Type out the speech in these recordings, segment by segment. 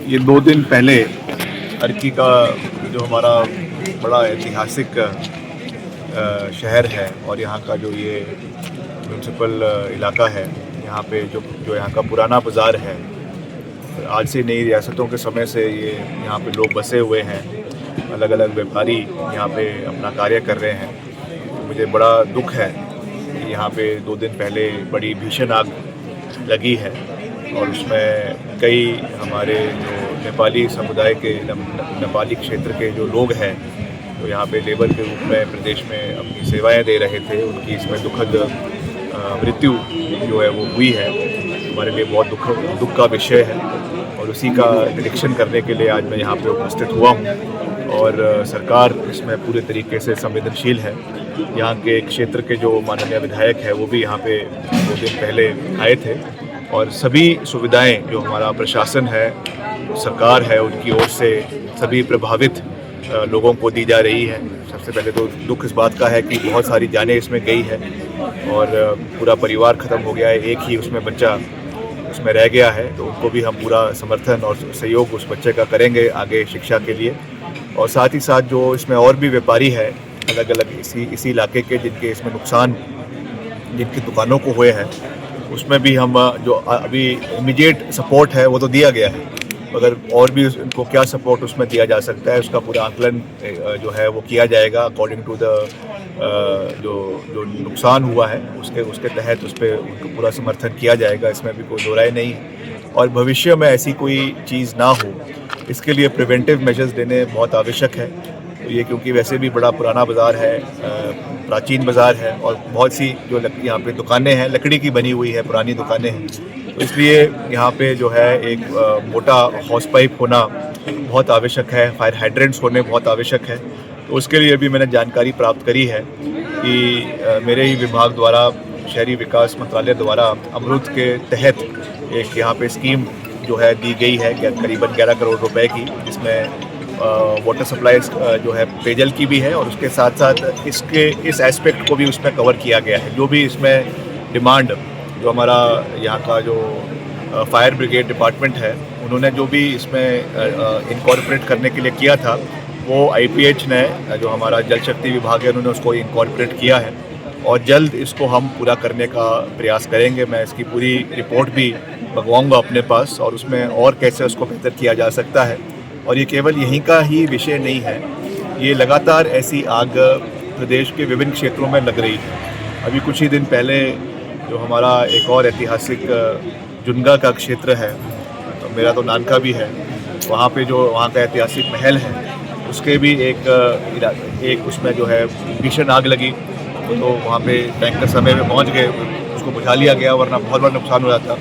ये 2 दिन पहले अर्की का जो हमारा बड़ा ऐतिहासिक शहर है और यहाँ का जो ये म्यूनसिपल इलाका है, यहाँ पे जो यहाँ का पुराना बाज़ार है, आज से नई रियासतों के समय से ये यहाँ पे लोग बसे हुए हैं, अलग अलग व्यापारी यहाँ पे अपना कार्य कर रहे हैं। मुझे बड़ा दुख है कि यहाँ पे 2 दिन पहले बड़ी भीषण आग लगी है और उसमें कई हमारे जो नेपाली समुदाय के नेपाली क्षेत्र के जो लोग हैं, तो यहाँ पे लेबर के रूप में प्रदेश में अपनी सेवाएं दे रहे थे, उनकी इसमें दुखद मृत्यु जो है वो हुई है। हमारे लिए बहुत दुख का विषय है और उसी का निरीक्षण करने के लिए आज मैं यहाँ पे उपस्थित हुआ हूँ और सरकार इसमें पूरे तरीके से संवेदनशील है। यहाँ के क्षेत्र के जो माननीय विधायक है वो भी यहाँ पे 2 दिन पहले आए थे और सभी सुविधाएं जो हमारा प्रशासन है, सरकार है, उनकी ओर से सभी प्रभावित लोगों को दी जा रही है। सबसे पहले तो दुख इस बात का है कि बहुत सारी जानें इसमें गई है और पूरा परिवार ख़त्म हो गया है, एक ही उसमें बच्चा उसमें रह गया है, तो उनको भी हम पूरा समर्थन और सहयोग उस बच्चे का करेंगे आगे शिक्षा के लिए। और साथ ही साथ जो इसमें और भी व्यापारी है अलग अलग इसी इलाके के, जिनके इसमें नुकसान जिनकी दुकानों को हुए हैं, उसमें भी हम जो अभी इमीडिएट सपोर्ट है वो तो दिया गया है, मगर और भी उनको क्या सपोर्ट उसमें दिया जा सकता है उसका पूरा आकलन जो है वो किया जाएगा अकॉर्डिंग टू द जो नुकसान हुआ है उसके तहत उस पर उनको पूरा समर्थन किया जाएगा। इसमें भी कोई दो राय नहीं है और भविष्य में ऐसी कोई चीज़ ना हो इसके लिए प्रिवेंटिव मेजर्स लेने बहुत आवश्यक है। तो ये क्योंकि वैसे भी बड़ा पुराना बाज़ार है, प्राचीन बाज़ार है और बहुत सी जो यहाँ पे दुकानें हैं लकड़ी की बनी हुई है, पुरानी दुकानें हैं, तो इसलिए यहाँ पे जो है एक मोटा हॉस पाइप होना बहुत आवश्यक है, फायर हाइड्रेंट्स होने बहुत आवश्यक है। तो उसके लिए भी मैंने जानकारी प्राप्त करी है कि मेरे ही विभाग द्वारा, शहरी विकास मंत्रालय द्वारा अमृत के तहत एक यहाँ पे स्कीम जो है दी गई है करीबन 11 करोड़ रुपए की, जिसमें वाटर सप्लाई जो है पेयजल की भी है और उसके साथ साथ इस एस्पेक्ट को भी उसमें कवर किया गया है। जो भी इसमें डिमांड जो हमारा यहाँ का जो फायर ब्रिगेड डिपार्टमेंट है, उन्होंने जो भी इसमें इनकॉर्पोरेट करने के लिए किया था, वो IPH ने, जो हमारा जल शक्ति विभाग है, उन्होंने उसको इनकॉर्पोरेट किया है और जल्द इसको हम पूरा करने का प्रयास करेंगे। मैं इसकी पूरी रिपोर्ट भी मंगवाऊँगा अपने पास और उसमें और कैसे उसको बेहतर किया जा सकता है। और ये केवल यहीं का ही विषय नहीं है, ये लगातार ऐसी आग प्रदेश के विभिन्न क्षेत्रों में लग रही है। अभी कुछ ही दिन पहले जो हमारा एक और ऐतिहासिक जुनगा का क्षेत्र है, तो मेरा तो नानका भी है, वहाँ पे जो वहाँ का ऐतिहासिक महल है उसके भी एक उसमें जो है भीषण आग लगी, तो वहाँ पे टैंकर समय में पहुँच गए, उसको बुझा लिया गया, वरना बहुत बड़ा नुकसान हो जाता।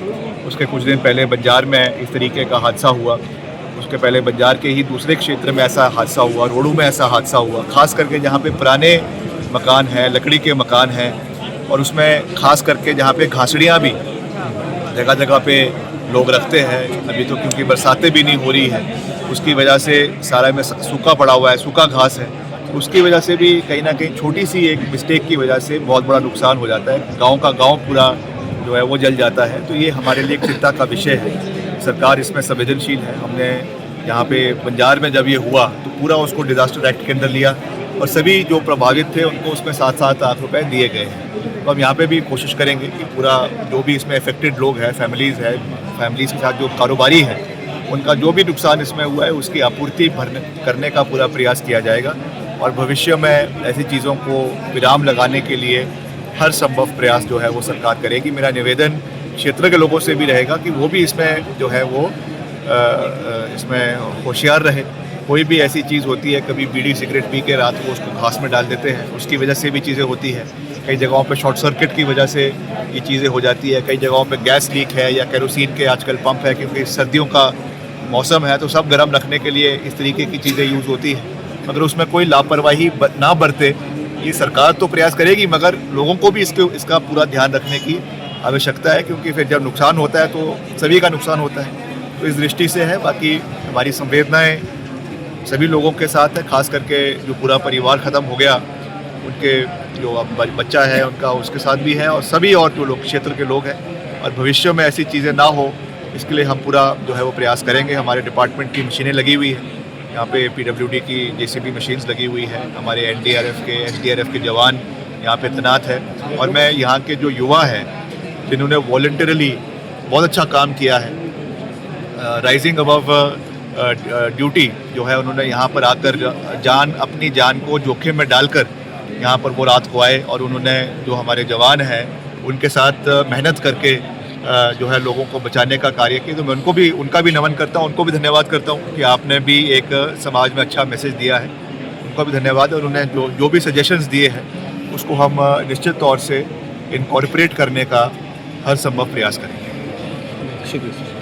उसके कुछ दिन पहले बंजार में इस तरीके का हादसा हुआ, उसके पहले बंजार के ही दूसरे क्षेत्र में ऐसा हादसा हुआ, रोडू में ऐसा हादसा हुआ, खास करके जहाँ पे पुराने मकान हैं, लकड़ी के मकान हैं और उसमें खास करके जहाँ पे घासड़ियाँ भी जगह जगह पे लोग रखते हैं। अभी तो क्योंकि बरसातें भी नहीं हो रही है, उसकी वजह से सारा में सूखा पड़ा हुआ है, सूखा घास है, उसकी वजह से भी कहीं ना कहीं छोटी सी एक मिस्टेक की वजह से बहुत बड़ा नुकसान हो जाता है, गाँव का गाँव पूरा जो है वो जल जाता है। तो ये हमारे लिए चिंता का विषय है। सरकार इसमें संवेदनशील है। हमने यहाँ पे बंजार में जब ये हुआ तो पूरा उसको डिज़ास्टर एक्ट के अंदर लिया और सभी जो प्रभावित थे उनको उसमें 7-7 लाख रुपए दिए गए हैं। तो हम यहाँ पे भी कोशिश करेंगे कि पूरा जो भी इसमें अफेक्टेड लोग हैं, फैमिलीज़ के साथ जो कारोबारी है, उनका जो भी नुकसान इसमें हुआ है उसकी आपूर्ति करने का पूरा प्रयास किया जाएगा और भविष्य में ऐसी चीज़ों को विराम लगाने के लिए हर संभव प्रयास जो है वो सरकार करेगी। मेरा निवेदन क्षेत्र के लोगों से भी रहेगा कि वो भी इसमें जो है वो इसमें होशियार रहे। कोई भी ऐसी चीज़ होती है, कभी बीड़ी सिगरेट पी के रात को उसको घास में डाल देते हैं, उसकी वजह से भी चीज़ें होती है। कई जगहों पे शॉर्ट सर्किट की वजह से ये चीज़ें हो जाती है, कई जगहों पे गैस लीक है या केरोसिन के आजकल पंप है, क्योंकि सर्दियों का मौसम है तो सब गर्म रखने के लिए इस तरीके की चीज़ें यूज़ होती है। मगर उसमें कोई लापरवाही ना बरते, ये सरकार तो प्रयास करेगी, मगर लोगों को भी इसका पूरा ध्यान रखने की आवश्यकता है, क्योंकि फिर जब नुकसान होता है तो सभी का नुकसान होता है। तो इस दृष्टि से है। बाकी हमारी संवेदनाएं सभी लोगों के साथ है, खास करके जो पूरा परिवार ख़त्म हो गया उनके जो अब बच्चा है उनका उसके साथ भी है, और सभी और जो लोग क्षेत्र के लोग हैं, और भविष्य में ऐसी चीज़ें ना हो इसके लिए हम पूरा जो है वो प्रयास करेंगे। हमारे डिपार्टमेंट की मशीनें लगी हुई हैं, यहाँ पे PWD की JCB मशीन्स लगी हुई है, हमारे NDRF के SDRF के जवान यहाँ पे तैनात है, और मैं यहाँ के जो युवा हैं जिन्होंने वॉलंटरली बहुत अच्छा काम किया है, राइजिंग अबव ड्यूटी जो है, उन्होंने यहाँ पर आकर अपनी जान को जोखिम में डालकर यहाँ पर वो रात को आए और उन्होंने जो हमारे जवान हैं उनके साथ मेहनत करके जो है लोगों को बचाने का कार्य किया। तो मैं उनका भी नमन करता हूँ, उनको भी धन्यवाद करता हूँ कि आपने भी एक समाज में अच्छा मैसेज दिया है। उनका भी धन्यवाद, और उन्होंने जो भी सजेशंस दिए हैं उसको हम निश्चित तौर से इनकॉर्पोरेट करने का हर संभव प्रयास करेंगे। शुक्रिया।